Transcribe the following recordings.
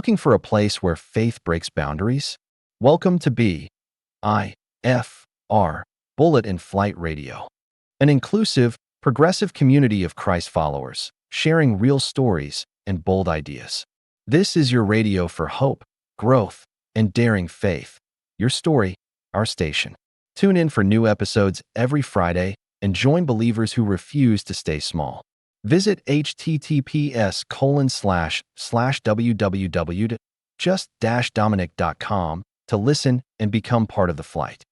Looking for a place where faith breaks boundaries? Welcome to BIFR, Bullet in Flight Radio, an inclusive, progressive community of Christ followers, sharing real stories and bold ideas. This is your radio for hope, growth, and daring faith. Your story, our station. Tune in for new episodes every Friday and join believers who refuse to stay small. Visit https://www.just-dominic.com to listen and become part of the flight.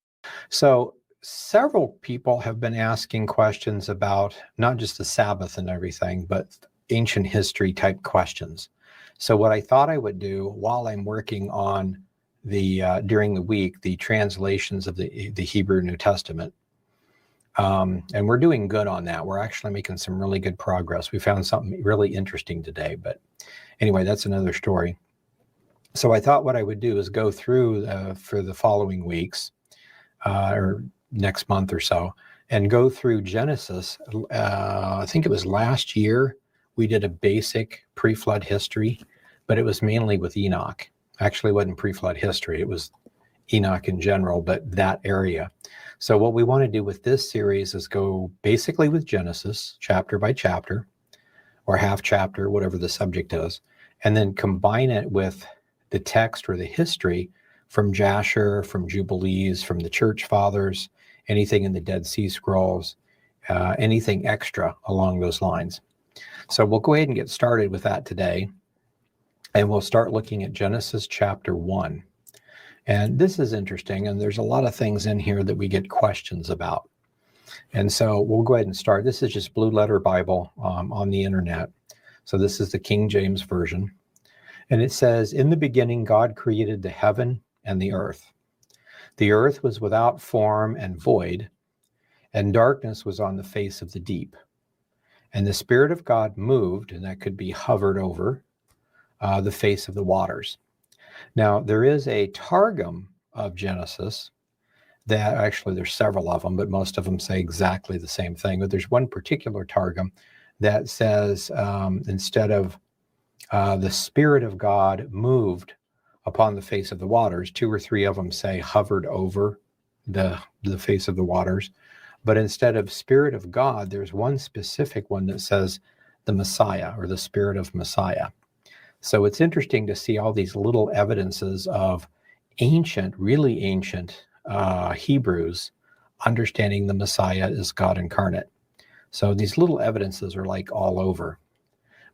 So several people have been asking questions about not just the Sabbath and everything, but ancient history type questions. So what I thought I would do while I'm working on during the week, the translations of the Hebrew New Testament, and we're doing good on that. We're actually making some really good progress. We found something really interesting today, but anyway, that's another story. So I thought what I would do is go through for the following weeks, or next month or so, and go through Genesis. I think it was last year we did a basic pre-flood history, but it was mainly with Enoch. Actually, it wasn't pre-flood history. It was Enoch in general, but that area. So what we want to do with this series is go basically with Genesis, chapter by chapter, or half chapter, whatever the subject is, and then combine it with the text or the history from Jasher, from Jubilees, from the Church Fathers, anything in the Dead Sea Scrolls, anything extra along those lines. So we'll go ahead and get started with that today, and we'll start looking at Genesis chapter 1. And this is interesting, and there's a lot of things in here that we get questions about. And so we'll go ahead and start. This is just Blue Letter Bible on the internet. So this is the King James Version. And it says, "In the beginning, God created the heaven and the earth. The earth was without form and void, and darkness was on the face of the deep. And the Spirit of God moved," and that could be hovered over, "the face of the waters." Now, there is a Targum of Genesis that actually there's several of them, but most of them say exactly the same thing. But there's one particular Targum that says instead of the Spirit of God moved upon the face of the waters, two or three of them say hovered over the face of the waters. But instead of Spirit of God, there's one specific one that says the Messiah, or the Spirit of Messiah. So it's interesting to see all these little evidences of ancient, really ancient Hebrews understanding the Messiah is God incarnate. So these little evidences are like all over.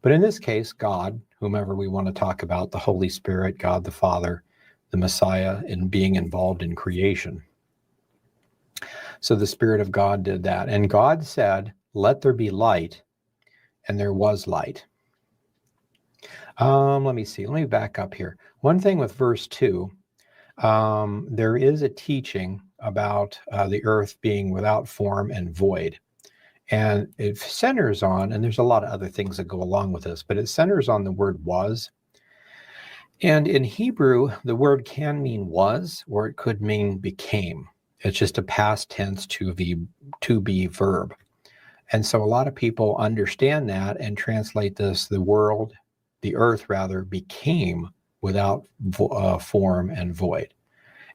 But in this case, God, whomever we want to talk about, the Holy Spirit, God the Father, the Messiah, and being involved in creation. So the Spirit of God did that. And God said, "Let there be light," and there was light. Let me see. Let me back up here. One thing with verse 2, there is a teaching about the earth being without form and void. And it centers on, and there's a lot of other things that go along with this, but it centers on the word was. And in Hebrew, the word can mean was, or it could mean became. It's just a past tense to be verb. And so a lot of people understand that and translate this, the earth rather, became without form and void.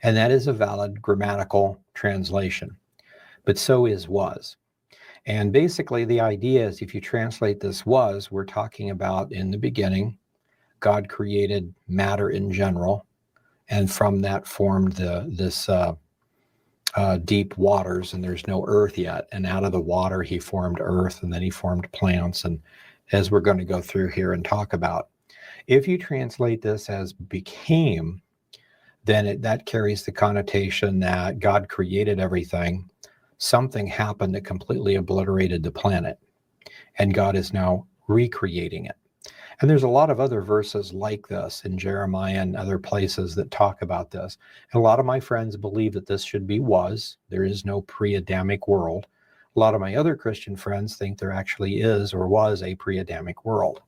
And that is a valid grammatical translation. But so is was. And basically the idea is, if you translate this was, we're talking about in the beginning, God created matter in general, and from that formed this deep waters, and there's no earth yet. And out of the water, he formed earth, and then he formed plants, and as we're going to go through here and talk about. If you translate this as became, then that carries the connotation that God created everything. Something happened that completely obliterated the planet, and God is now recreating it. And there's a lot of other verses like this in Jeremiah and other places that talk about this. And a lot of my friends believe that this should be was. There is no pre-Adamic world. A lot of my other Christian friends think there actually is or was a pre-Adamic world.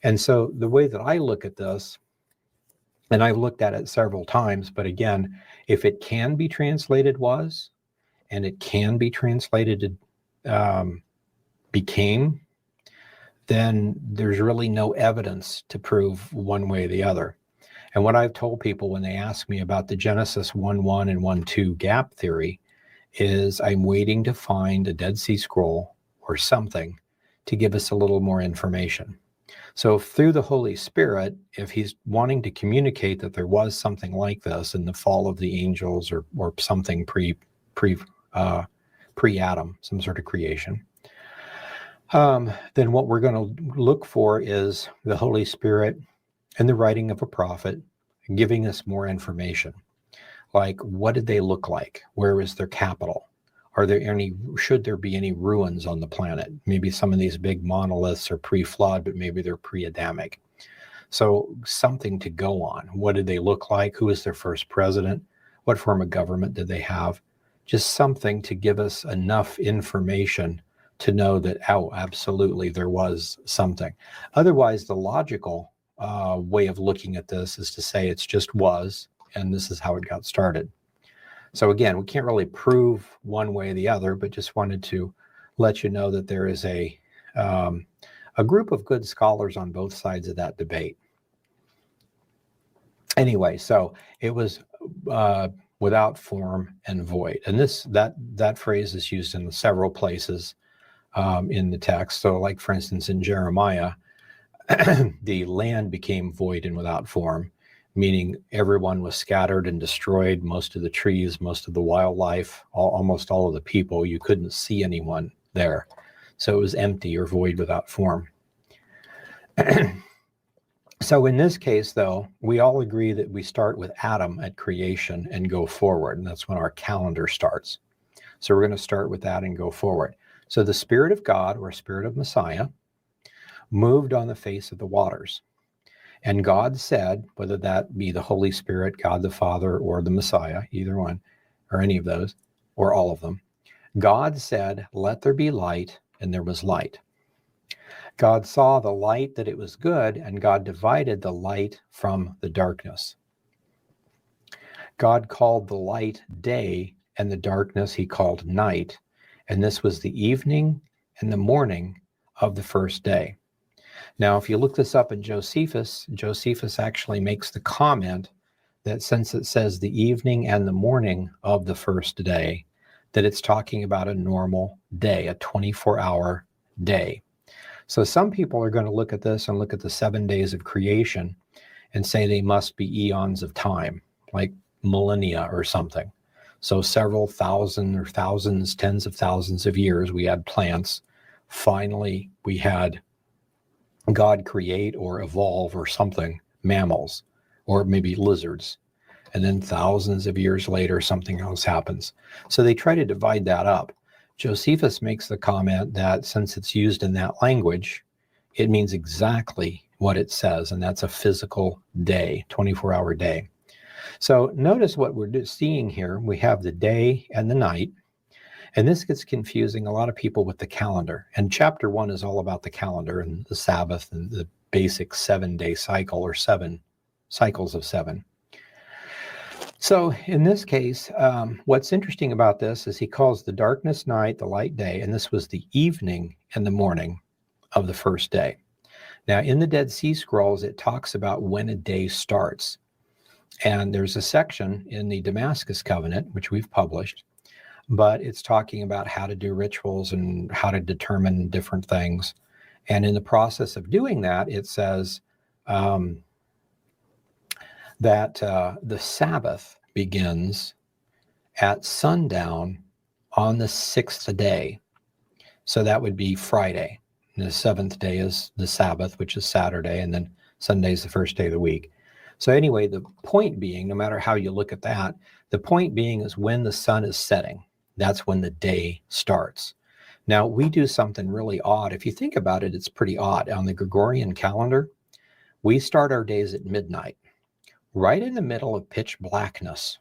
And so the way that I look at this, and I've looked at it several times, but again, if it can be translated was, and it can be translated became, then there's really no evidence to prove one way or the other. And what I've told people when they ask me about the Genesis 1:1 and 1:2 gap theory is I'm waiting to find a Dead Sea Scroll or something to give us a little more information. So through the Holy Spirit, if he's wanting to communicate that there was something like this in the fall of the angels or something pre-Adam, some sort of creation, then what we're going to look for is the Holy Spirit and the writing of a prophet giving us more information. Like, what did they look like? Where is their capital? Should there be any ruins on the planet? Maybe some of these big monoliths are pre-flood, but maybe they're pre-Adamic. So something to go on. What did they look like? Who was their first president? What form of government did they have? Just something to give us enough information to know that, oh, absolutely, there was something. Otherwise, the logical way of looking at this is to say it's just was, and this is how it got started. So again, we can't really prove one way or the other, but just wanted to let you know that there is a group of good scholars on both sides of that debate. Anyway, so it was without form and void, and that phrase is used in several places in the text. So, like for instance, in Jeremiah, the land became void and without form, meaning everyone was scattered and destroyed. Most of the trees, most of the wildlife, almost all of the people, you couldn't see anyone there. So it was empty or void without form. So in this case, though, we all agree that we start with Adam at creation and go forward. And that's when our calendar starts. So we're going to start with that and go forward. So the Spirit of God, or Spirit of Messiah, moved on the face of the waters. And God said, whether that be the Holy Spirit, God the Father, or the Messiah, either one, or any of those, or all of them, God said, let there be light, and there was light. God saw the light that it was good, and God divided the light from the darkness. God called the light day, and the darkness he called night, and this was the evening and the morning of the first day. Now, if you look this up in Josephus actually makes the comment that since it says the evening and the morning of the first day, that it's talking about a normal day, a 24-hour day. So some people are going to look at this and look at the 7 days of creation and say they must be eons of time, like millennia or something. So several thousand or thousands, tens of thousands of years, we had plants. Finally, we had God create or evolve or something, mammals, or maybe lizards. And then thousands of years later, something else happens. So they try to divide that up. Josephus makes the comment that since it's used in that language, it means exactly what it says, and that's a physical day, 24-hour day. So notice what we're seeing here. We have the day and the night, and this gets confusing a lot of people with the calendar. And chapter 1 is all about the calendar and the Sabbath and the basic 7-day cycle, or 7 cycles of 7. So in this case, what's interesting about this is he calls the darkness night, the light day, and this was the evening and the morning of the first day. Now, in the Dead Sea Scrolls, it talks about when a day starts. And there's a section in the Damascus Covenant, which we've published, but it's talking about how to do rituals and how to determine different things. And in the process of doing that, it says that the Sabbath begins at sundown on the 6th day. So that would be Friday. And the 7th day is the Sabbath, which is Saturday, and then Sunday is the first day of the week. So anyway, the point being, no matter how you look at that, the point being is when the sun is setting, that's when the day starts. Now, we do something really odd. If you think about it, it's pretty odd. On the Gregorian calendar, we start our days at midnight, right in the middle of pitch blackness.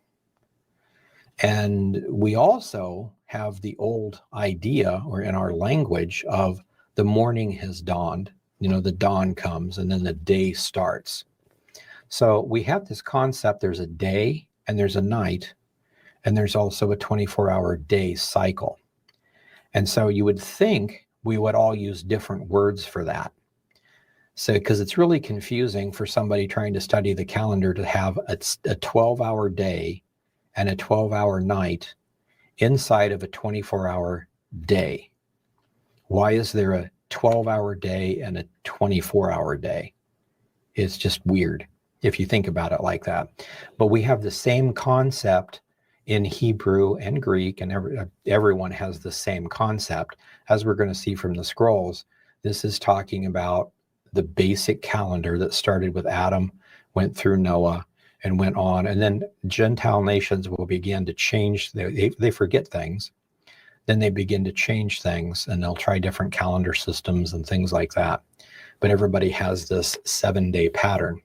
And we also have the old idea, or in our language, of the morning has dawned. You know, the dawn comes and then the day starts. So we have this concept, there's a day and there's a night, and there's also a 24-hour day cycle. And so you would think we would all use different words for that. So, because it's really confusing for somebody trying to study the calendar to have a 12-hour day and a 12-hour night inside of a 24-hour day. Why is there a 12-hour day and a 24-hour day? It's just weird if you think about it like that. But we have the same concept in Hebrew and Greek, and everyone has the same concept. As we're going to see from the scrolls, this is talking about the basic calendar that started with Adam, went through Noah, and went on. And then Gentile nations will begin to change. They forget things. Then they begin to change things, and they'll try different calendar systems and things like that. But everybody has this 7-day pattern.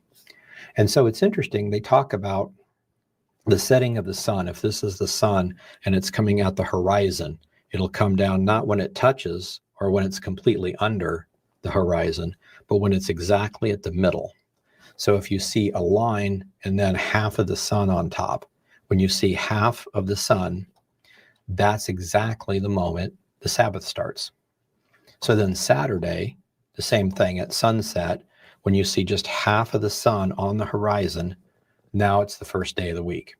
And so it's interesting. They talk about the setting of the sun. If this is the sun and it's coming out the horizon, it'll come down not when it touches or when it's completely under the horizon, but when it's exactly at the middle. So if you see a line and then half of the sun on top, when you see half of the sun, that's exactly the moment the Sabbath starts. So then Saturday, the same thing at sunset, when you see just half of the sun on the horizon, now it's the first day of the week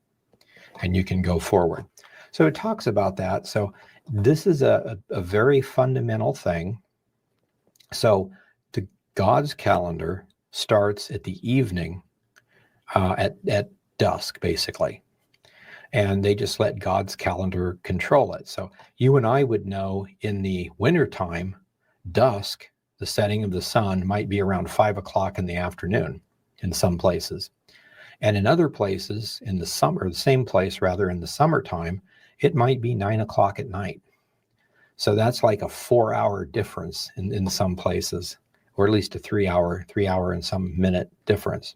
and you can go forward. So it talks about that. So this is a very fundamental thing. So God's calendar starts at the evening, at dusk, basically. And they just let God's calendar control it. So you and I would know in the wintertime, dusk, the setting of the sun might be around 5 o'clock in the afternoon in some places. And in other places in the summer, the same place rather, in the summertime, it might be 9 o'clock at night. So that's like a 4-hour difference in some places, or at least a 3-hour and some minute difference.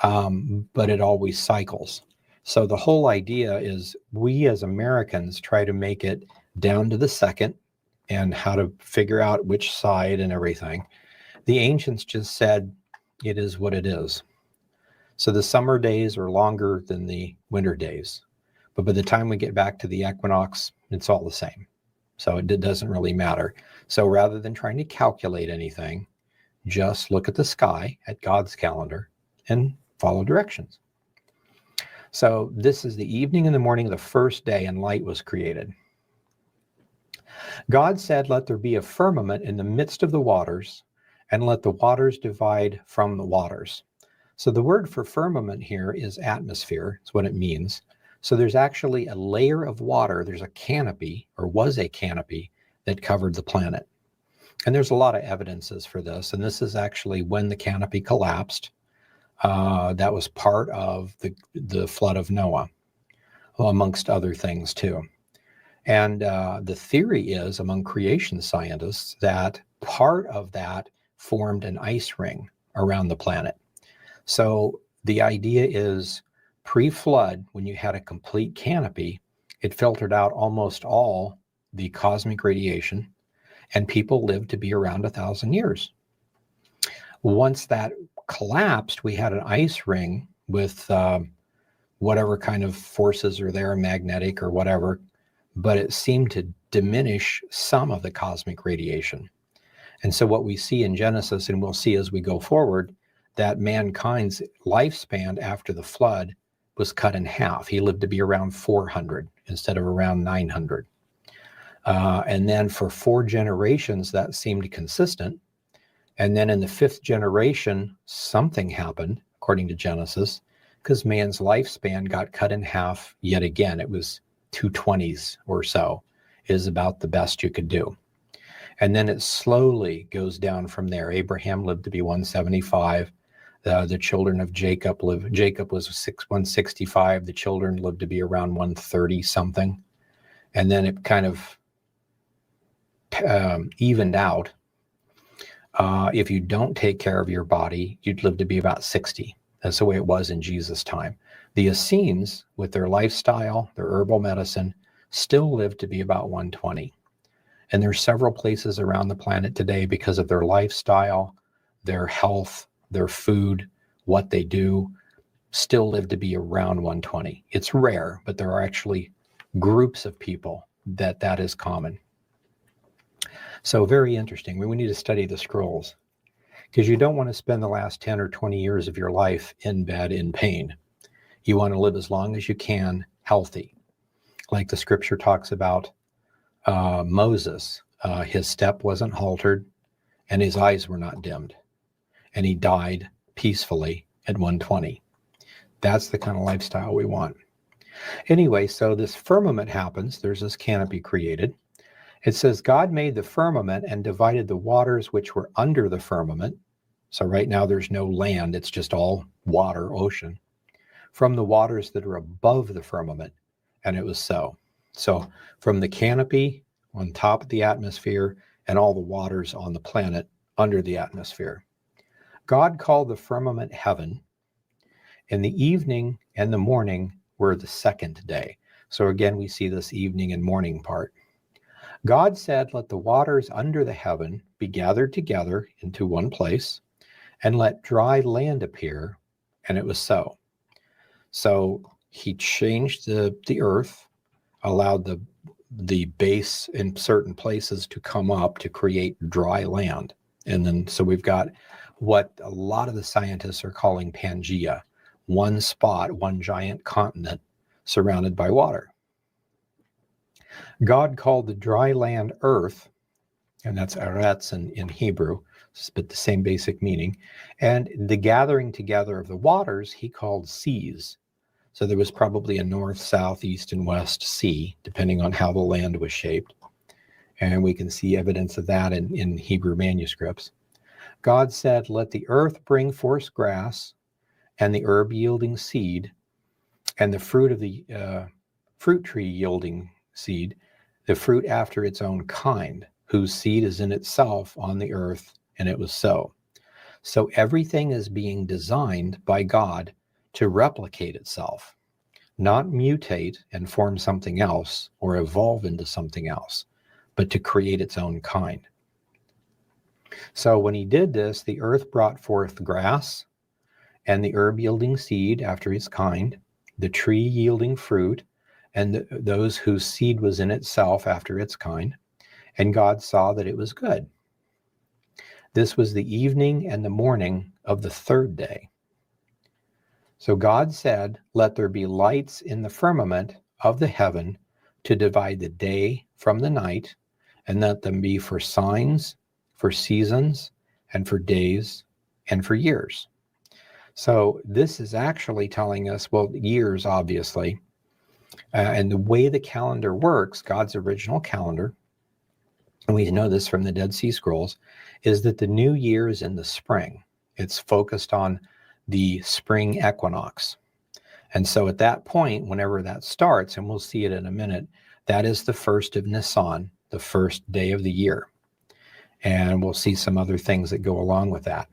But it always cycles. So the whole idea is we as Americans try to make it down to the second and how to figure out which side and everything. The ancients just said it is what it is. So the summer days are longer than the winter days. But by the time we get back to the equinox, it's all the same. So it doesn't really matter. So rather than trying to calculate anything, just look at the sky, at God's calendar, and follow directions. So this is the evening and the morning of the first day, and light was created. God said, let there be a firmament in the midst of the waters, and let the waters divide from the waters. So the word for firmament here is atmosphere. It's what it means. So there's actually a layer of water. There's a canopy, or was a canopy, that covered the planet. And there's a lot of evidences for this. And this is actually when the canopy collapsed. That was part of the flood of Noah, amongst other things too. And the theory is among creation scientists that part of that formed an ice ring around the planet. So the idea is pre-flood, when you had a complete canopy, it filtered out almost all the cosmic radiation, and people lived to be around 1,000 years. Once that collapsed, we had an ice ring with whatever kind of forces are there, magnetic or whatever, but it seemed to diminish some of the cosmic radiation. And so what we see in Genesis, and we'll see as we go forward, that mankind's lifespan after the flood was cut in half. He lived to be around 400 instead of around 900. And then for 4 generations, that seemed consistent. And then in the 5th generation, something happened, according to Genesis, because man's lifespan got cut in half yet again. It was 220s or so is about the best you could do. And then it slowly goes down from there. Abraham lived to be 175. The children of Jacob was 165. The children lived to be around 130 something. And then it kind of evened out. If you don't take care of your body, you'd live to be about 60. That's the way it was in Jesus' time. The Essenes, with their lifestyle, their herbal medicine, still live to be about 120. And there's several places around the planet today, because of their lifestyle, their health, their food, what they do, still live to be around 120. It's rare, but there are actually groups of people that is common. So very interesting. We need to study the scrolls. because you don't want to spend the last 10 or 20 years of your life in bed in pain. You want to live as long as you can healthy. Like the scripture talks about Moses, his step wasn't haltered and his eyes were not dimmed. And he died peacefully at 120. That's the kind of lifestyle we want. Anyway, so this firmament happens. There's this canopy created. It says, God made the firmament and divided the waters which were under the firmament. So right now there's no land. It's just all water, ocean, from the waters that are above the firmament. And it was so. So from the canopy on top of the atmosphere and all the waters on the planet under the atmosphere. God called the firmament heaven, and the evening and the morning were the second day. So again, we see this evening and morning part. God said, let the waters under the heaven be gathered together into one place, and let dry land appear, and it was so. So he changed the earth, allowed the base in certain places to come up to create dry land. And then so we've got what a lot of the scientists are calling Pangea, one spot, one giant continent surrounded by water. God called the dry land earth, and that's Eretz in Hebrew, but the same basic meaning. And the gathering together of the waters, he called seas. So there was probably a north, south, east, and west sea, depending on how the land was shaped. And we can see evidence of that in Hebrew manuscripts. God said, let the earth bring forth grass, and the herb yielding seed, and the fruit of the fruit tree yielding seed, the fruit after its own kind, whose seed is in itself on the earth, and it was so. So everything is being designed by God to replicate itself, not mutate and form something else or evolve into something else, but to create its own kind. So when he did this, the earth brought forth grass, and the herb yielding seed after its kind, the tree yielding fruit, and those whose seed was in itself after its kind. And God saw that it was good. This was the evening and the morning of the third day. So God said, let there be lights in the firmament of the heaven to divide the day from the night, and let them be for signs, for seasons, and for days, and for years. So this is actually telling us, well, years, obviously, and the way the calendar works, God's original calendar, and we know this from the Dead Sea Scrolls, is that the new year is in the spring. It's focused on the spring equinox. And so at that point, whenever that starts, and we'll see it in a minute, that is the first of Nisan, the first day of the year. And we'll see some other things that go along with that.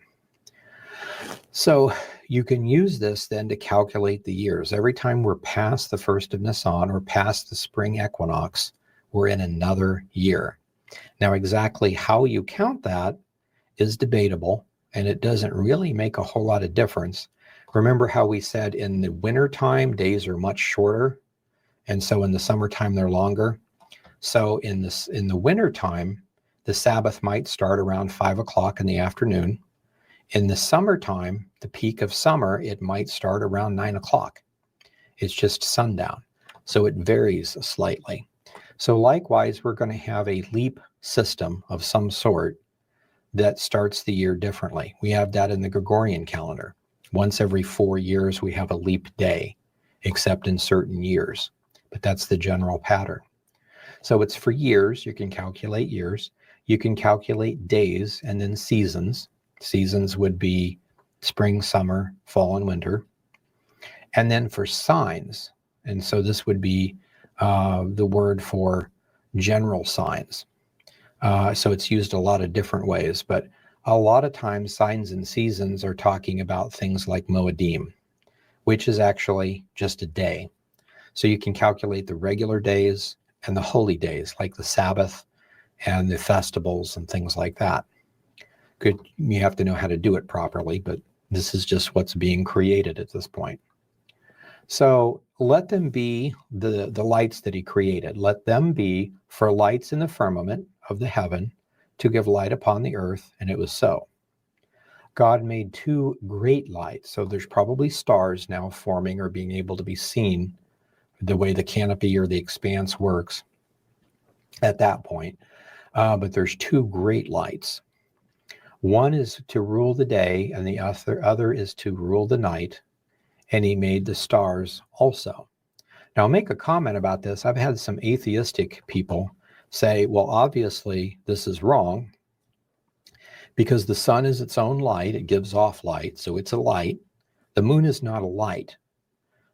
So you can use this then to calculate the years. Every time we're past the first of Nisan or past the spring equinox, we're in another year. Now, exactly how you count that is debatable, and it doesn't really make a whole lot of difference. Remember how we said in the wintertime, days are much shorter, and so in the summertime, they're longer. So in the wintertime, the Sabbath might start around 5 o'clock in the afternoon. In the summertime, the peak of summer, it might start around 9 o'clock. It's just sundown. So it varies slightly. So likewise, we're going to have a leap system of some sort that starts the year differently. We have that in the Gregorian calendar. Once every 4 years, we have a leap day, except in certain years. But that's the general pattern. So it's for years. You can calculate years. You can calculate days and then seasons. Seasons would be spring, summer, fall, and winter. And then for signs, and so this would be the word for general signs. So it's used a lot of different ways, but a lot of times signs and seasons are talking about things like Moedim, which is actually just a day. So you can calculate the regular days and the holy days, like the Sabbath and the festivals and things like that. You have to know how to do it properly, but this is just what's being created at this point. So let them be the lights that he created. Let them be for lights in the firmament of the heaven to give light upon the earth, and it was so. God made two great lights. So there's probably stars now forming or being able to be seen the way the canopy or the expanse works at that point. But there's two great lights. One is to rule the day, and the other is to rule the night. And he made the stars also. Now, I'll make a comment about this. I've had some atheistic people say, well, obviously this is wrong because the sun is its own light. It gives off light, so it's a light. The moon is not a light.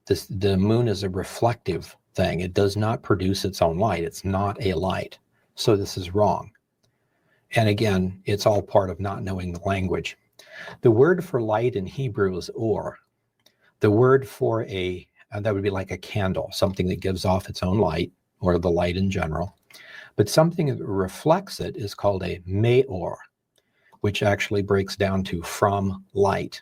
The moon is a reflective thing. It does not produce its own light. It's not a light. So this is wrong. And again, it's all part of not knowing the language. The word for light in Hebrew is or. The word for that would be like a candle, something that gives off its own light, or the light in general. But something that reflects it is called a meor, which actually breaks down to from light.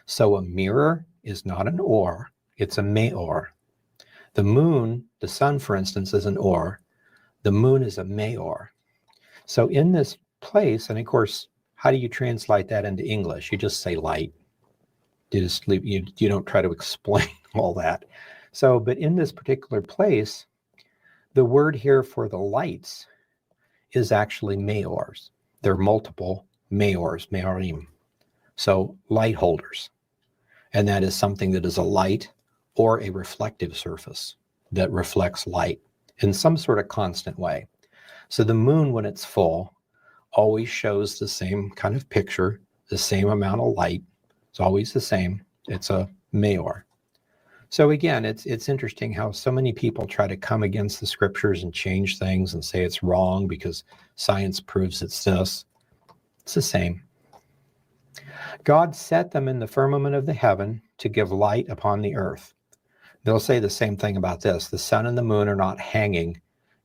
So a mirror is not an or, it's a meor. The moon, the sun, for instance, is an or. The moon is a meor. So in this place, and of course, how do you translate that into English? You just say light. You don't try to explain all that. So, but in this particular place, the word here for the lights is actually meors. There are multiple meors, meorim. So light holders. And that is something that is a light or a reflective surface that reflects light in some sort of constant way. So the moon, when it's full, always shows the same kind of picture, the same amount of light. It's always the same. It's a meor. So again, it's interesting how so many people try to come against the scriptures and change things and say it's wrong because science proves it's this. It's the same. God set them in the firmament of the heaven to give light upon the earth. They'll say the same thing about this. The sun and the moon are not hanging,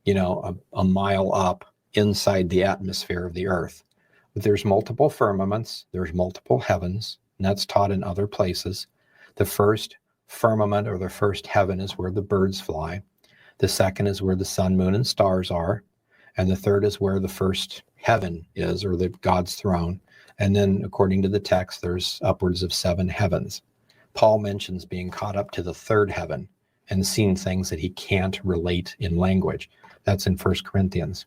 a mile up inside the atmosphere of the earth. But there's multiple firmaments, there's multiple heavens, and that's taught in other places. The first firmament or the first heaven is where the birds fly. The second is where the sun, moon, and stars are. And the third is where the first heaven is, or the God's throne. And then according to the text, there's upwards of 7 heavens. Paul mentions being caught up to the third heaven and seeing things that he can't relate in language. That's in 1 Corinthians.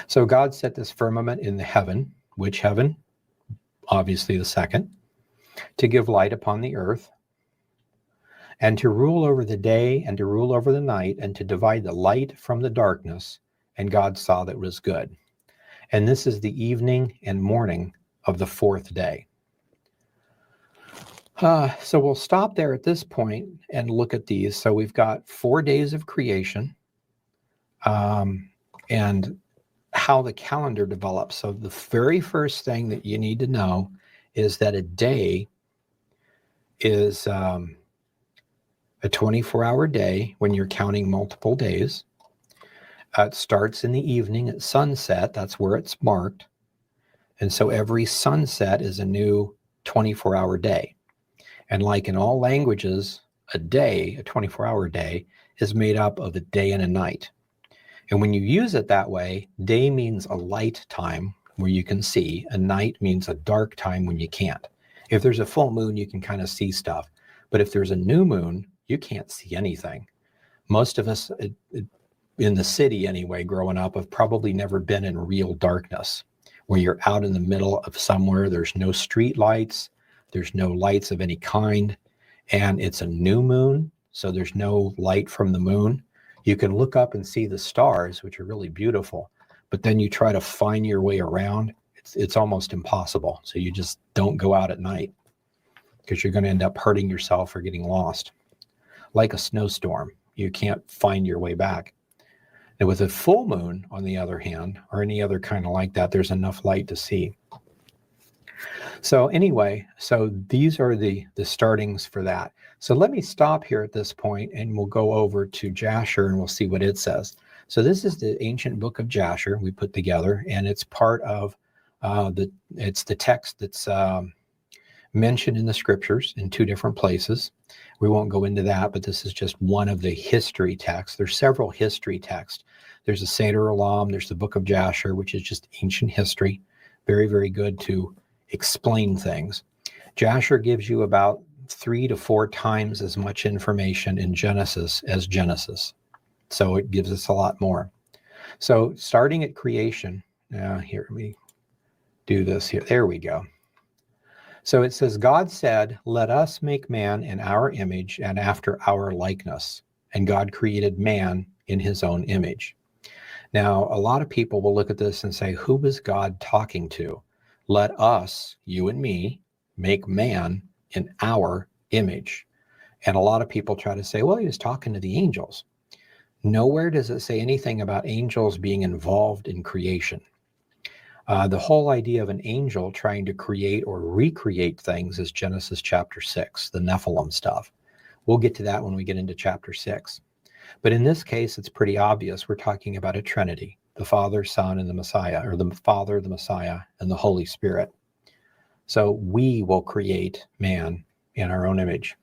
So God set this firmament in the heaven. Which heaven? Obviously the second. To give light upon the earth, and to rule over the day and to rule over the night, and to divide the light from the darkness. And God saw that it was good. And this is the evening and morning of the 4th day. So we'll stop there at this point and look at these. So we've got 4 days of creation and how the calendar develops. So the very first thing that you need to know is that a day is a 24-hour day when you're counting multiple days. It starts in the evening at sunset. That's where it's marked. And so every sunset is a new 24-hour day. And like in all languages, a day, a 24-hour day, is made up of a day and a night. And when you use it that way, day means a light time where you can see. A night means a dark time when you can't. If there's a full moon, you can kind of see stuff. But if there's a new moon, you can't see anything. Most of us in the city anyway, growing up, have probably never been in real darkness, where you're out in the middle of somewhere. There's no street lights. There's no lights of any kind. And it's a new moon, so there's no light from the moon. You can look up and see the stars, which are really beautiful. But then you try to find your way around. It's almost impossible. So you just don't go out at night because you're going to end up hurting yourself or getting lost. Like a snowstorm, you can't find your way back. And with a full moon, on the other hand, or any other kind of like that, there's enough light to see. So anyway, so these are the startings for that. So let me stop here at this point and we'll go over to Jasher and we'll see what it says. So this is the ancient book of Jasher we put together, and it's part of it's the text that's mentioned in the scriptures in 2 different places. We won't go into that, but this is just one of the history texts. There's several history texts. There's the Seder Olam, there's the book of Jasher, which is just ancient history. Very, very good to explain things. Jasher gives you about 3 to 4 times as much information in Genesis as Genesis. So it gives us a lot more. So starting at creation, here, let me do this here. There we go. So it says, God said, let us make man in our image and after our likeness. And God created man in his own image. Now, a lot of people will look at this and say, who was God talking to? Let us, you and me, make man in our image. And a lot of people try to say, well, he was talking to the angels. Nowhere does it say anything about angels being involved in creation. The whole idea of an angel trying to create or recreate things is Genesis chapter 6, the Nephilim stuff. We'll get to that when we get into chapter 6. But in this case, it's pretty obvious. We're talking about a Trinity, the Father, Son, and the Messiah, or the Father, the Messiah, and the Holy Spirit. So we will create man in our own image.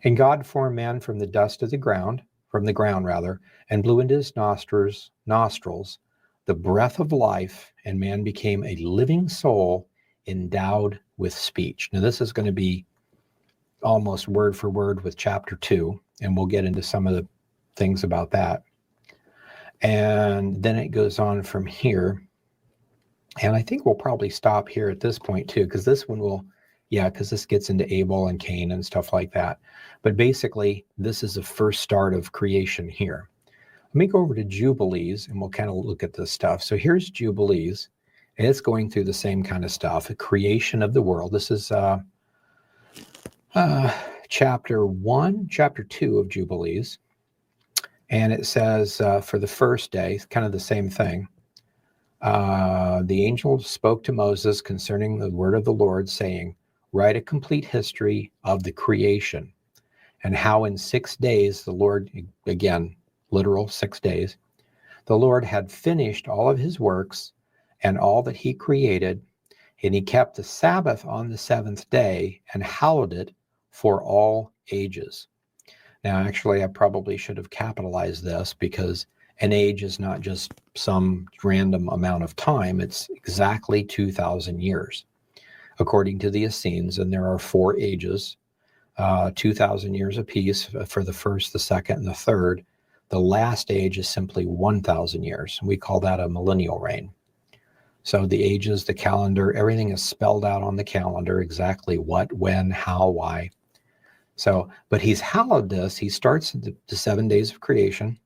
And God formed man from the dust of the ground, and blew into his nostrils the breath of life, and man became a living soul endowed with speech. Now, this is going to be almost word for word with chapter 2, and we'll get into some of the things about that. And then it goes on from here. And I think we'll probably stop here at this point too, because this one will, because this gets into Abel and Cain and stuff like that. But basically, this is the first start of creation here. Let me go over to Jubilees and we'll kind of look at this stuff. So here's Jubilees, and it's going through the same kind of stuff, a creation of the world. This is chapter 2 of Jubilees. And it says, for the first day, kind of the same thing. The angel spoke to Moses concerning the word of the Lord, saying, write a complete history of the creation, and how in 6 days the Lord, again, literal 6 days, the Lord had finished all of his works and all that he created, and he kept the Sabbath on the 7th day and hallowed it for all ages. Now, actually, I probably should have capitalized this, because an age is not just some random amount of time. It's exactly 2,000 years, according to the Essenes. And there are 4 ages, 2,000 years apiece for the first, the second, and the third. The last age is simply 1,000 years. We call that a millennial reign. So the ages, the calendar, everything is spelled out on the calendar, exactly what, when, how, why. So, but he's hallowed this. He starts the 7 days of creation,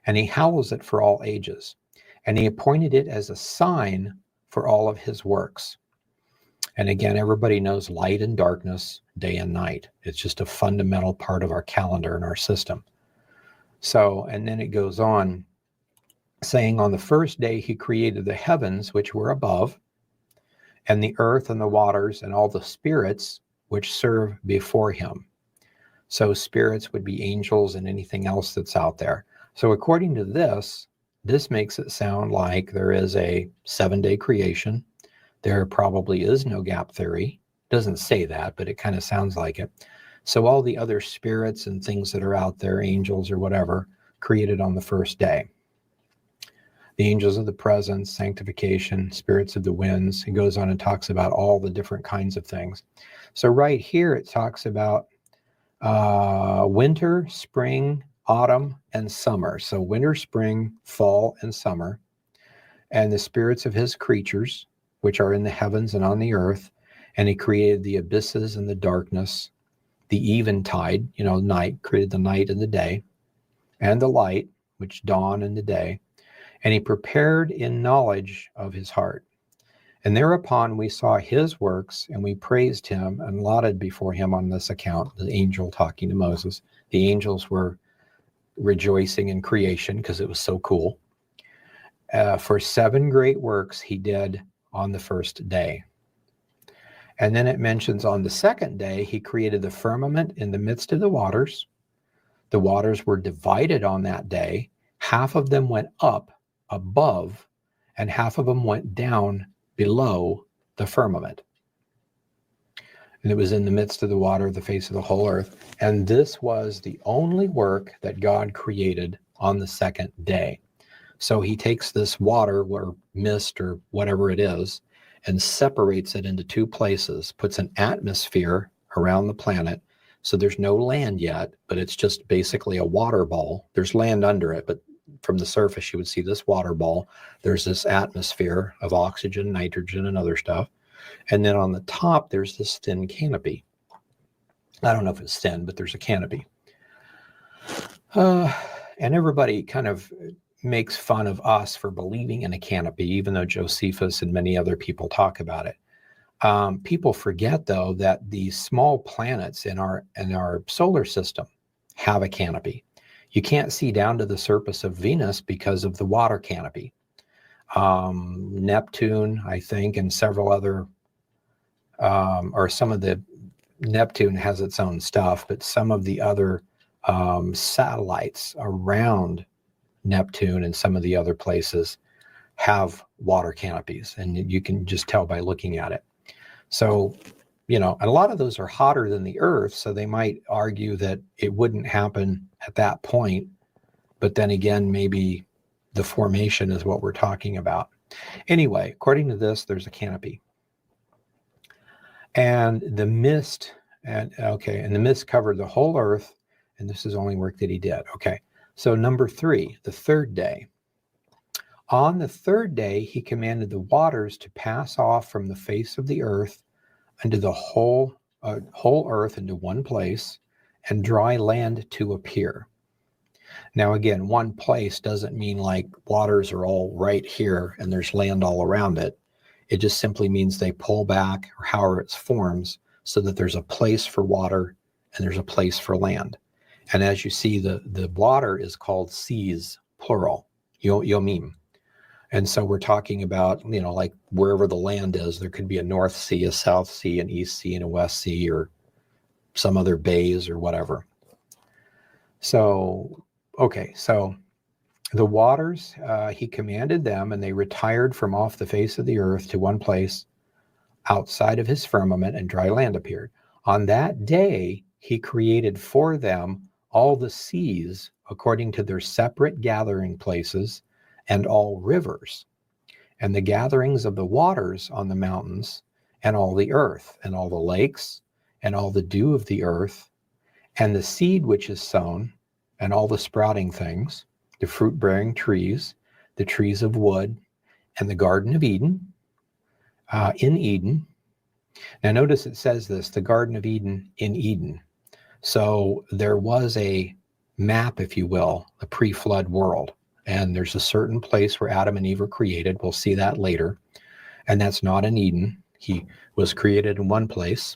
and he hallows it for all ages. And he appointed it as a sign for all of his works. And again, everybody knows light and darkness, day and night. It's just a fundamental part of our calendar and our system. So, and then it goes on saying, on the first day he created the heavens which were above, and the earth and the waters and all the spirits which serve before him. So spirits would be angels and anything else that's out there. So according to this makes it sound like there is a 7-day creation. There probably is no gap theory. It doesn't say that, but it kind of sounds like it. So all the other spirits and things that are out there, angels or whatever, created on the first day. The angels of the presence, sanctification, spirits of the winds. It goes on and talks about all the different kinds of things. So right here it talks about winter, spring, autumn, and summer. So winter, spring, fall, and summer. And the spirits of his creatures, which are in the heavens and on the earth. And he created the abysses and the darkness, the eventide, night, created the night and the day, and the light, which dawn and the day. And he prepared in knowledge of his heart. And thereupon we saw his works, and we praised him and lauded before him on this account. The angel talking to Moses. The angels were rejoicing in creation because it was so cool. For 7 great works he did on the first day. And then it mentions on the second day, he created the firmament in the midst of the waters. The waters were divided on that day. Half of them went up above, and half of them went down below the firmament. And it was in the midst of the water, the face of the whole earth. And this was the only work that God created on the second day. So he takes this water or mist or whatever it is, and separates it into two places, puts an atmosphere around the planet. So there's no land yet, but it's just basically a water ball. There's land under it, but from the surface, you would see this water ball. There's this atmosphere of oxygen, nitrogen, and other stuff. And then on the top, there's this thin canopy. I don't know if it's thin, but there's a canopy. And everybody kind of makes fun of us for believing in a canopy, even though Josephus and many other people talk about it. People forget, though, that these small planets in our solar system have a canopy. You can't see down to the surface of Venus because of the water canopy. Neptune, I think, and several other, or some of the, Neptune has its own stuff, but some of the other satellites around Neptune and some of the other places have water canopies, and you can just tell by looking at it. So, and a lot of those are hotter than the Earth, so they might argue that it wouldn't happen at that point. But then again, maybe the formation is what we're talking about. Anyway, according to this, there's a canopy. And the mist, and the mist covered the whole Earth, and this is only work that he did. Okay, so number 3, the third day. On the third day, he commanded the waters to pass off from the face of the earth unto the whole earth into one place, and dry land to appear. Now, again, one place doesn't mean like waters are all right here and there's land all around it. It just simply means they pull back, or however it forms, so that there's a place for water and there's a place for land. And as you see, the water is called seas, plural, yomim. And so we're talking about, like wherever the land is, there could be a North Sea, a South Sea, an East Sea, and a West Sea, or some other bays or whatever. So, okay, so the waters, he commanded them, and they retired from off the face of the earth to one place outside of his firmament, and dry land appeared. On that day, he created for them all the seas according to their separate gathering places, and all rivers, and the gatherings of the waters on the mountains, and all the earth, and all the lakes, and all the dew of the earth, and the seed which is sown, and all the sprouting things, the fruit-bearing trees, the trees of wood, and the Garden of Eden, in Eden. Now notice it says this, the Garden of Eden in Eden. So there was a map, if you will, the pre-flood world. And there's a certain place where Adam and Eve were created. We'll see that later. And that's not in Eden. He was created in one place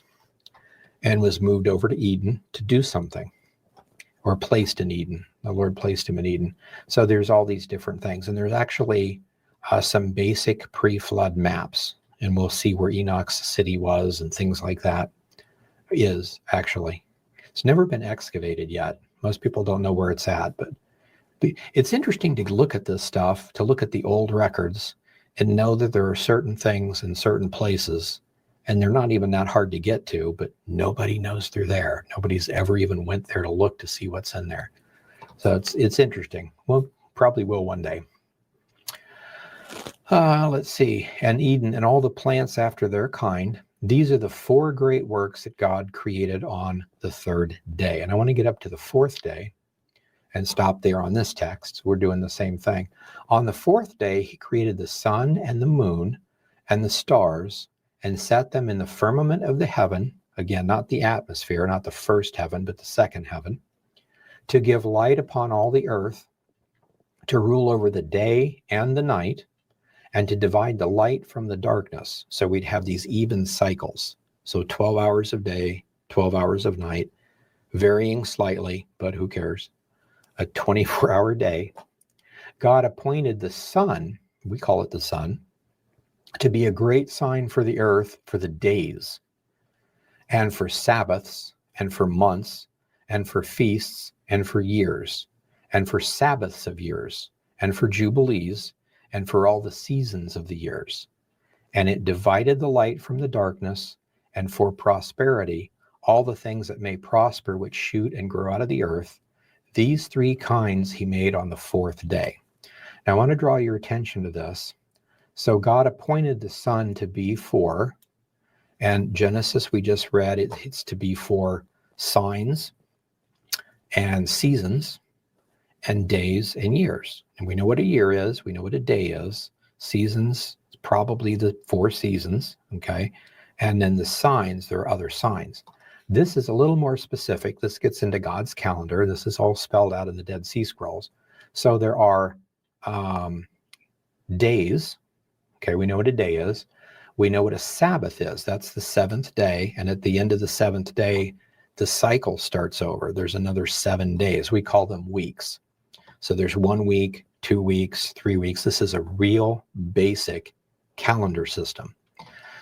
and was moved over to Eden to do something, or placed in Eden. The Lord placed him in Eden. So there's all these different things. And there's actually some basic pre-flood maps. And we'll see where Enoch's city was and things like that is actually. It's never been excavated yet. Most people don't know where it's at, but it's interesting to look at this stuff, to look at the old records and know that there are certain things in certain places, and they're not even that hard to get to, but nobody knows they're there. Nobody's ever even went there to look to see what's in there. So it's interesting. Well, probably will one day. Let's see. And Eden and all the plants after their kind. These are the 4 great works that God created on the third day. And I want to get up to the 4th day and stop there on this text. We're doing the same thing. On the 4th day, he created the sun and the moon and the stars, and set them in the firmament of the heaven. Again, not the atmosphere, not the first heaven, but the second heaven, to give light upon all the earth, to rule over the day and the night, and to divide the light from the darkness. So we'd have these even cycles. So 12 hours of day, 12 hours of night, varying slightly, but who cares? A 24-hour day. God appointed the sun, we call it the sun, to be a great sign for the earth for the days, and for Sabbaths, and for months, and for feasts, and for years, and for Sabbaths of years, and for jubilees, and for all the seasons of the years. And it divided the light from the darkness, and for prosperity, all the things that may prosper which shoot and grow out of the earth. These 3 kinds he made on the 4th day. Now I want to draw your attention to this. So God appointed the sun to be for, and Genesis we just read, it's to be for signs and seasons and days and years. And we know what a year is. We know what a day is. Seasons, probably the 4 seasons, okay? And then the signs, there are other signs. This is a little more specific. This gets into God's calendar. This is all spelled out in the Dead Sea Scrolls. So there are days. Okay, we know what a day is. We know what a Sabbath is. That's the 7th day. And at the end of the 7th day, the cycle starts over. There's another 7 days. We call them weeks. So there's 1 week, 2 weeks, 3 weeks. This is a real basic calendar system.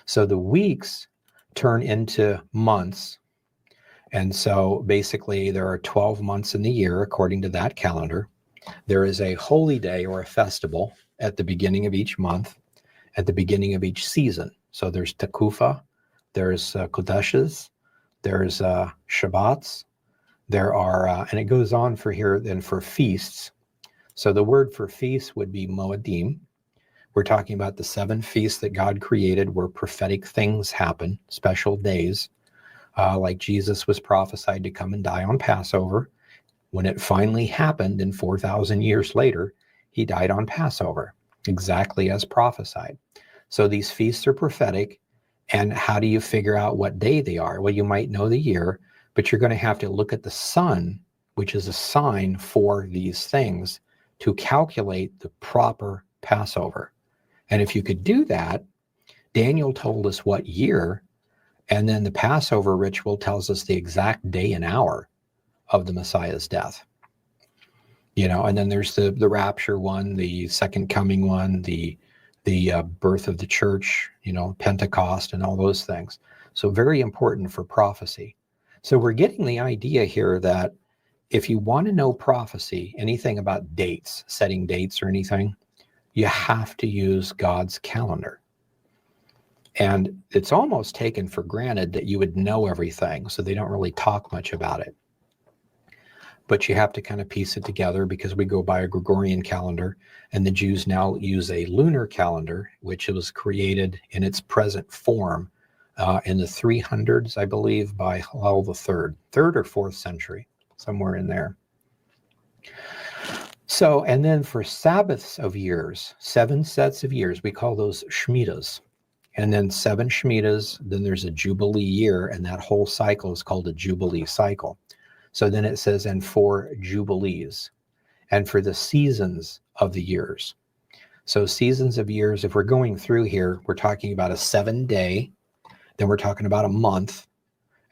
So the weeks turn into months. And so basically there are 12 months in the year according to that calendar. There is a holy day or a festival at the beginning of each month, at the beginning of each season. So there's Tekufa, there's Kodeshes, there's Shabbats, there are, and it goes on for here, then for feasts. So the word for feasts would be Moedim. We're talking about the 7 feasts that God created where prophetic things happen, special days, like Jesus was prophesied to come and die on Passover. When it finally happened, and 4,000 years later, he died on Passover, exactly as prophesied. So these feasts are prophetic. And how do you figure out what day they are? Well, you might know the year, but you're going to have to look at the sun, which is a sign for these things, to calculate the proper Passover. And if you could do that, Daniel told us what year, and then the Passover ritual tells us the exact day and hour of the Messiah's death. You know, and then there's the rapture one, the second coming one, the birth of the church, you know, Pentecost and all those things. So very important for prophecy. So we're getting the idea here that if you want to know prophecy, anything about dates, setting dates or anything, you have to use God's calendar. And it's almost taken for granted that you would know everything, so they don't really talk much about it. But you have to kind of piece it together because we go by a Gregorian calendar, and the Jews now use a lunar calendar, which was created in its present form in the 300s, I believe, by Hillel III, 3rd or 4th century, somewhere in there. So, and then for Sabbaths of years, 7 sets of years, we call those Shemitahs. And then 7 Shemitahs, then there's a Jubilee year, and that whole cycle is called a Jubilee cycle. So then it says, and 4 Jubilees, and for the seasons of the years. So seasons of years, if we're going through here, we're talking about a 7-day, then we're talking about a month,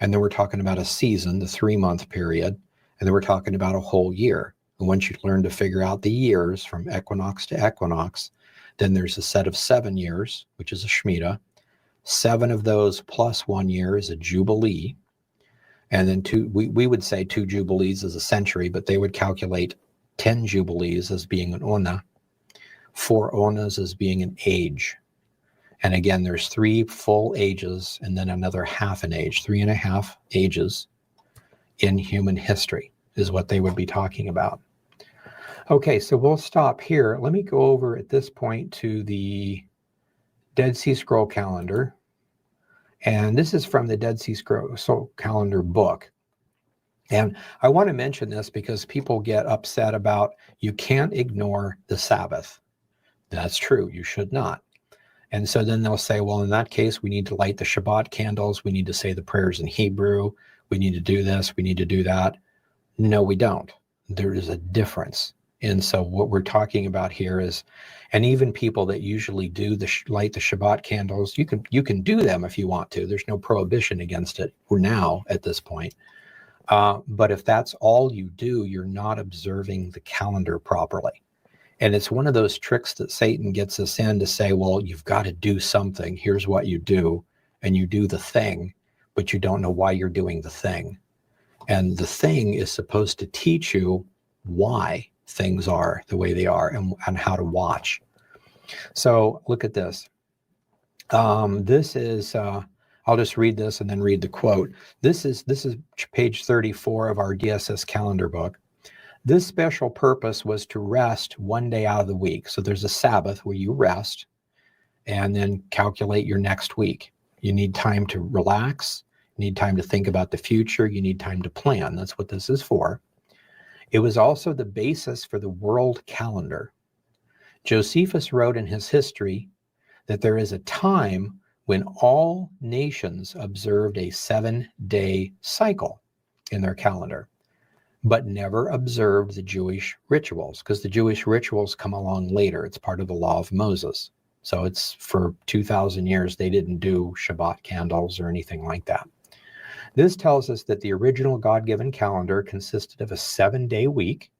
and then we're talking about a season, the 3-month period, and then we're talking about a whole year. And once you learn to figure out the years from equinox to equinox, then there's a set of 7 years, which is a Shemitah. 7 of those plus 1 year is a Jubilee. And then we would say 2 Jubilees is a century, but they would calculate 10 Jubilees as being an Ona, 4 Onas as being an age. And again, there's 3 full ages and then another half an age, 3.5 ages in human history is what they would be talking about. Okay, so we'll stop here. Let me go over at this point to the Dead Sea Scroll calendar. And this is from the Dead Sea Scroll calendar book. And I want to mention this because people get upset about you can't ignore the Sabbath. That's true. You should not. And so then they'll say, well, in that case, we need to light the Shabbat candles. We need to say the prayers in Hebrew. We need to do this. We need to do that. No, we don't. There is a difference. And so what we're talking about here is, and even people that usually do light the Shabbat candles, you can do them if you want to. There's no prohibition against it. We're now at this point. But if that's all you do, you're not observing the calendar properly. And it's one of those tricks that Satan gets us in to say, well, you've got to do something. Here's what you do. And you do the thing, but you don't know why you're doing the thing. And the thing is supposed to teach you why things are the way they are and how to watch. So look at this. This is, I'll just read this and then read the quote. This is page 34 of our DSS calendar book. This special purpose was to rest 1 day out of the week. So there's a Sabbath where you rest. and then calculate your next week. You need time to relax. You need time to think about the future. You need time to plan. That's what this is for. It was also the basis for the world calendar. Josephus wrote in his history that there is a time when all nations observed a 7-day cycle in their calendar, but never observed the Jewish rituals, because the Jewish rituals come along later. It's part of the law of Moses. So it's for 2,000 years, they didn't do Shabbat candles or anything like that. This tells us that the original God-given calendar consisted of a 7-day week.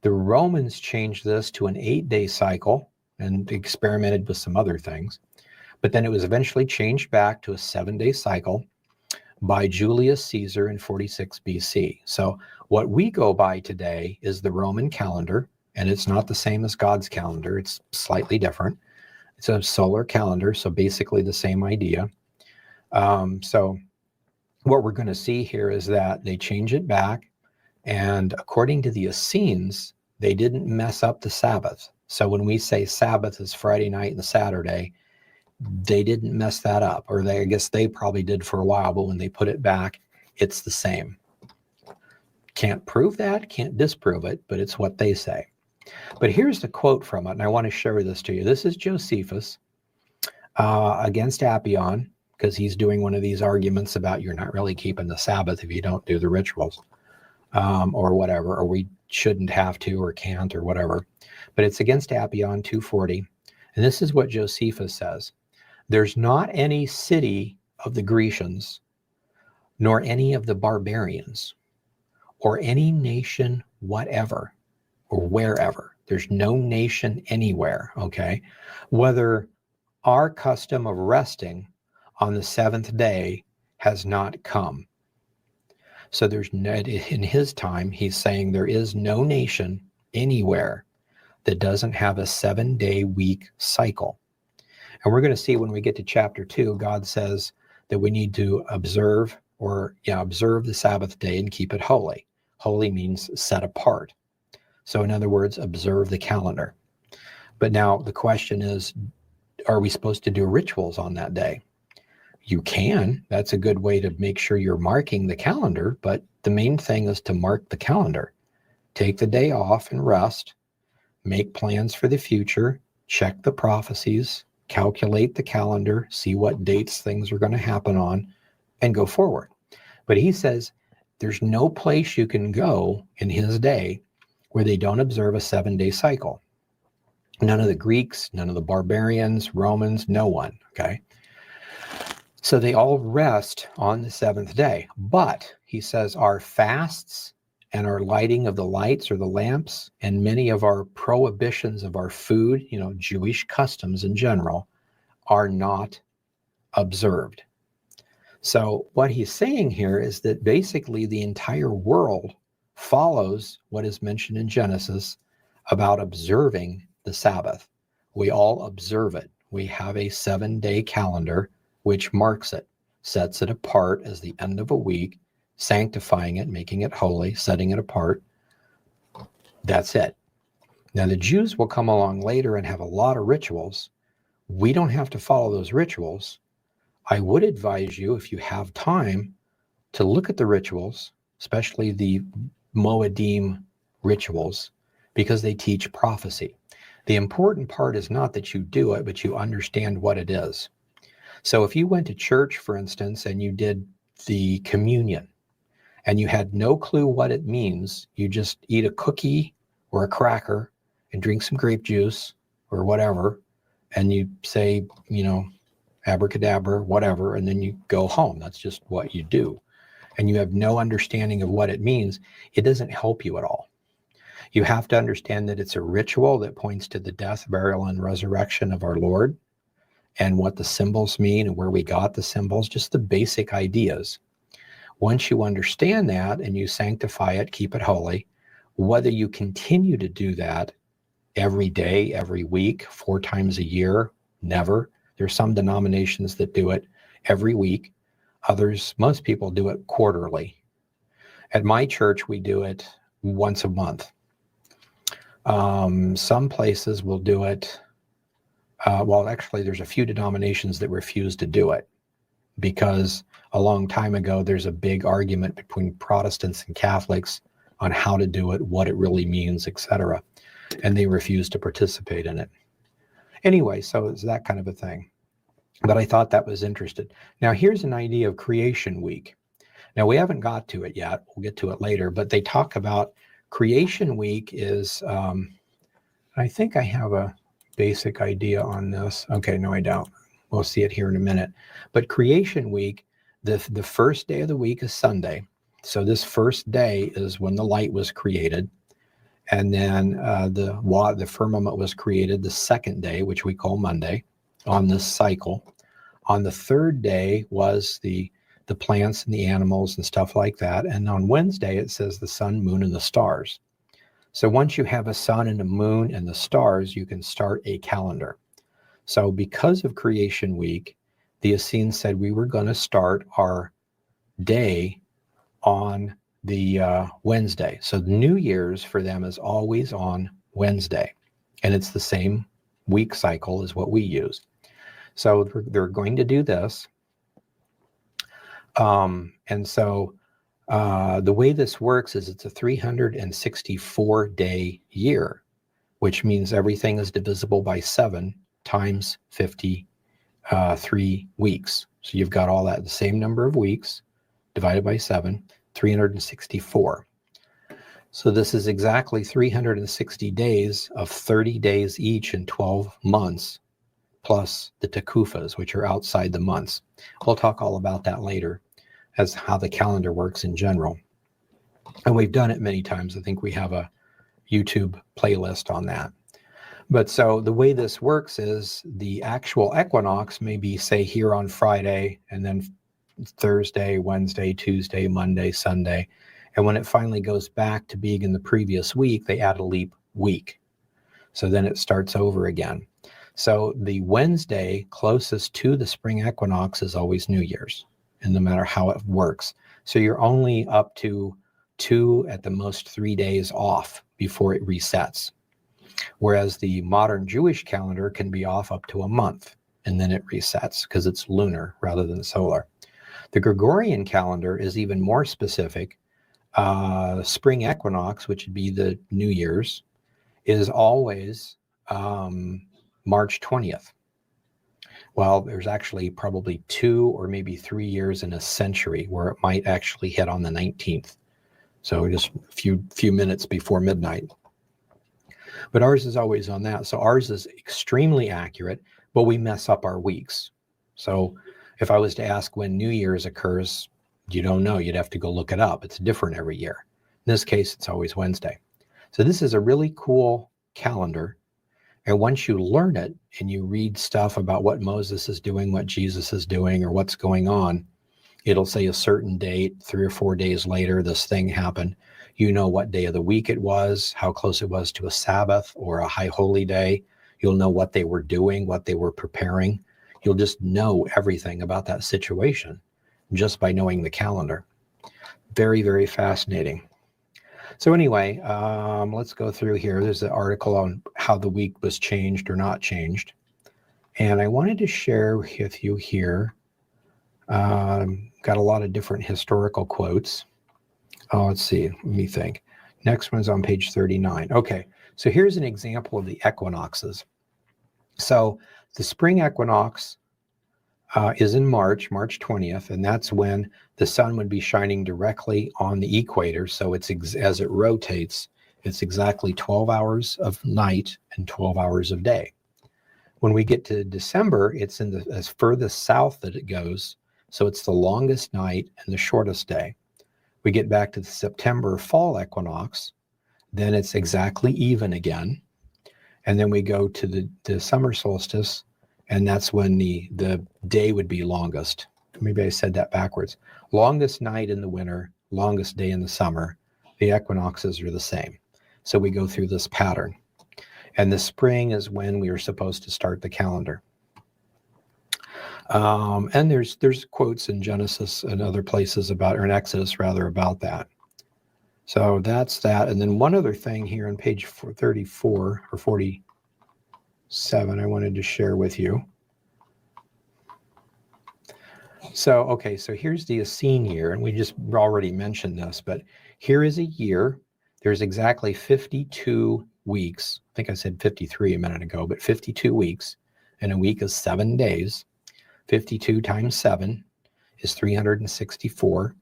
The Romans changed this to an 8-day cycle and experimented with some other things. But then it was eventually changed back to a 7-day cycle by Julius Caesar in 46 BC. So what we go by today is the Roman calendar, and it's not the same as God's calendar. It's slightly different. It's a solar calendar, so basically the same idea. So what we're going to see here is that they change it back, and according to the Essenes, they didn't mess up the Sabbath. So when we say Sabbath is Friday night and Saturday, they didn't mess that up, or I guess they probably did for a while, but when they put it back, it's the same. Can't prove that, can't disprove it, but it's what they say. But here's the quote from it, and I want to share this to you. This is Josephus against Appian, because he's doing one of these arguments about you're not really keeping the Sabbath if you don't do the rituals, or whatever, or we shouldn't have to or can't or whatever. But it's against Appian 240. And this is what Josephus says. There's not any city of the Grecians, nor any of the barbarians, or any nation whatever, or wherever. There's no nation anywhere, okay? Whether our custom of resting on the seventh day has not come. So there's no, in his time, he's saying there is no nation anywhere that doesn't have a 7-day week cycle. And we're going to see when we get to chapter 2, God says that we need to observe the Sabbath day and keep it holy. Holy means set apart. So in other words, observe the calendar. But now the question is, are we supposed to do rituals on that day? You can. That's a good way to make sure you're marking the calendar, but the main thing is to mark the calendar. Take the day off and rest, make plans for the future, check the prophecies, calculate the calendar, see what dates things are going to happen on, and go forward. But he says there's no place you can go in his day where they don't observe a 7-day cycle. None of the Greeks, none of the barbarians, Romans, no one, okay? So they all rest on the seventh day. But he says our fasts and our lighting of the lights or the lamps and many of our prohibitions of our food, Jewish customs in general, are not observed. So what he's saying here is that basically the entire world follows what is mentioned in Genesis about observing the Sabbath. We all observe it. We have a 7-day calendar which marks it, sets it apart as the end of a week, sanctifying it, making it holy, setting it apart. That's it. Now the Jews will come along later and have a lot of rituals. We don't have to follow those rituals. I would advise you, if you have time, to look at the rituals, especially the Moedim rituals, because they teach prophecy. The important part is not that you do it, but you understand what it is. So if you went to church, for instance, and you did the communion, and you had no clue what it means, you just eat a cookie or a cracker and drink some grape juice or whatever, and you say, abracadabra, whatever, and then you go home. That's just what you do. And you have no understanding of what it means. It doesn't help you at all. You have to understand that it's a ritual that points to the death, burial, and resurrection of our Lord, and what the symbols mean and where we got the symbols, just the basic ideas. Once you understand that and you sanctify it, keep it holy, whether you continue to do that every day, every week, 4 times a year, never. There's some denominations that do it every week. Others, most people do it quarterly. At my church, we do it once a month. Some places will do it Well, actually, there's a few denominations that refuse to do it because a long time ago, there's a big argument between Protestants and Catholics on how to do it, what it really means, etc. And they refuse to participate in it. Anyway, so it's that kind of a thing. But I thought that was interesting. Now, here's an idea of Creation Week. Now, we haven't got to it yet. We'll get to it later. But they talk about Creation Week is, I think I have a basic idea on this. Okay, no, I don't. We'll see it here in a minute. But Creation Week, the first day of the week is Sunday. So this first day is when the light was created. And then the firmament was created the second day, which we call Monday, on this cycle. On the third day was the plants and the animals and stuff like that. And on Wednesday, it says the sun, moon, and the stars. So once you have a sun and a moon and the stars, you can start a calendar. So because of Creation Week, the Essenes said we were going to start our day on the Wednesday. So New Year's for them is always on Wednesday. And it's the same week cycle as what we use. So they're going to do this. And so the way this works is it's a 364-day year, which means everything is divisible by 7 times 53 weeks. So you've got all that, the same number of weeks divided by 7, 364. So this is exactly 360 days of 30 days each in 12 months, plus the tekufas, which are outside the months. We'll talk all about that later as how the calendar works in general. And we've done it many times. I think we have a YouTube playlist on that. But so the way this works is the actual equinox may be, say, here on Friday, and then Thursday, Wednesday, Tuesday, Monday, Sunday. And when it finally goes back to being in the previous week, they add a leap week. So then it starts over again. So the Wednesday closest to the spring equinox is always New Year's, and no matter how it works. So you're only up to 2, at the most 3 days off before it resets. Whereas the modern Jewish calendar can be off up to a month, and then it resets because it's lunar rather than solar. The Gregorian calendar is even more specific. Spring equinox, which would be the New Year's, is always March 20th. Well, there's actually probably 2 or maybe 3 years in a century where it might actually hit on the 19th. So just a few minutes before midnight. But ours is always on that. So ours is extremely accurate, but we mess up our weeks. So if I was to ask when New Year's occurs, you don't know. You'd have to go look it up. It's different every year. In this case, it's always Wednesday. So this is a really cool calendar. And once you learn it and you read stuff about what Moses is doing, what Jesus is doing, or what's going on, it'll say a certain date, 3 or 4 days later, this thing happened. You know what day of the week it was, how close it was to a Sabbath or a high holy day. You'll know what they were doing, what they were preparing. You'll just know everything about that situation just by knowing the calendar. Very, very fascinating. So anyway, let's go through here. There's an article on how the week was changed or not changed. And I wanted to share with you here, got a lot of different historical quotes. Oh, let's see, let me think. Next one's on page 39. Okay, so here's an example of the equinoxes. So the spring equinox is in March 20th, and that's when the sun would be shining directly on the equator. So it's as it rotates, it's exactly 12 hours of night and 12 hours of day. When we get to December, it's in as furthest south that it goes. So it's the longest night and the shortest day. We get back to the September fall equinox, then it's exactly even again. And then we go to the summer solstice, and that's when the day would be longest. Maybe I said that backwards. Longest night in the winter, longest day in the summer. The equinoxes are the same. So we go through this pattern. And the spring is when we are supposed to start the calendar. And there's quotes in Genesis and other places about, or in Exodus rather, about that. So that's that. And then one other thing here on page 34 or 40, 7 I wanted to share with you. So, okay, so here's the Essene year, and we just already mentioned this, but here is a year. There's exactly 52 weeks. I think I said 53 a minute ago, but 52 weeks, and a week is 7 days. 52 times 7 is 364,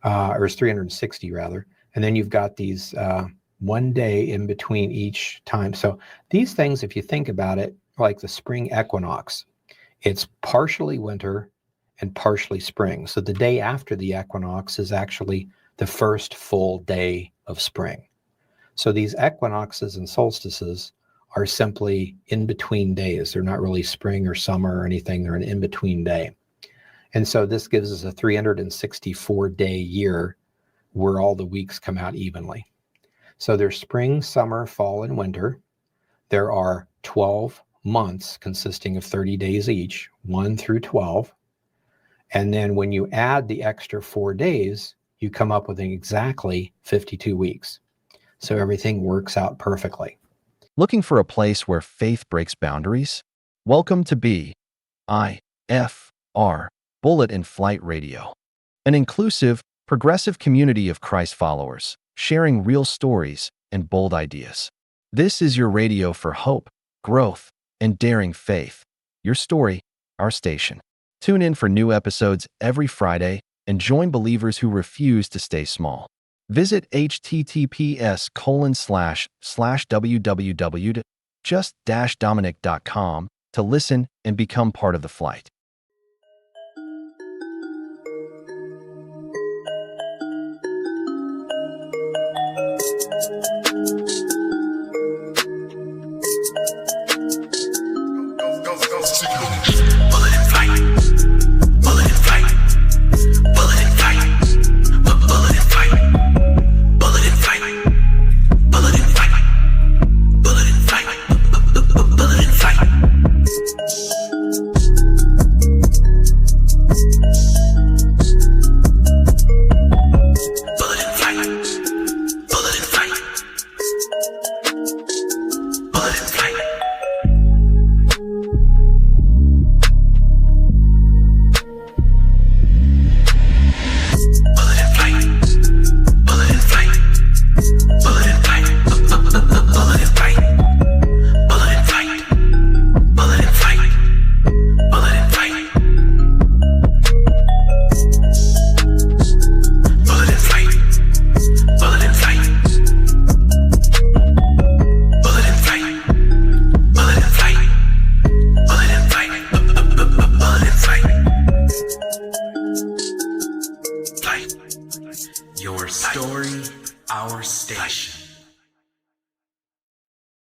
or is 360 rather. And then you've got these 1 day in between each time. So these things, if you think about it, like the spring equinox, it's partially winter and partially spring. So the day after the equinox is actually the first full day of spring. So these equinoxes and solstices are simply in between days. They're not really spring or summer or anything. They're an in between day. And so this gives us a 364 day year where all the weeks come out evenly. So there's spring, summer, fall, and winter. There are 12 months consisting of 30 days each, 1 through 12. And then when you add the extra 4 days, you come up with exactly 52 weeks. So everything works out perfectly. Looking for a place where faith breaks boundaries? Welcome to BIFR, Bullet in Flight Radio, an inclusive, progressive community of Christ followers, sharing real stories and bold ideas. This is your radio for hope, growth, and daring faith. Your story, our station. Tune in for new episodes every Friday and join believers who refuse to stay small. Visit https://www.just-dominic.com to listen and become part of the flight. Your story, our station.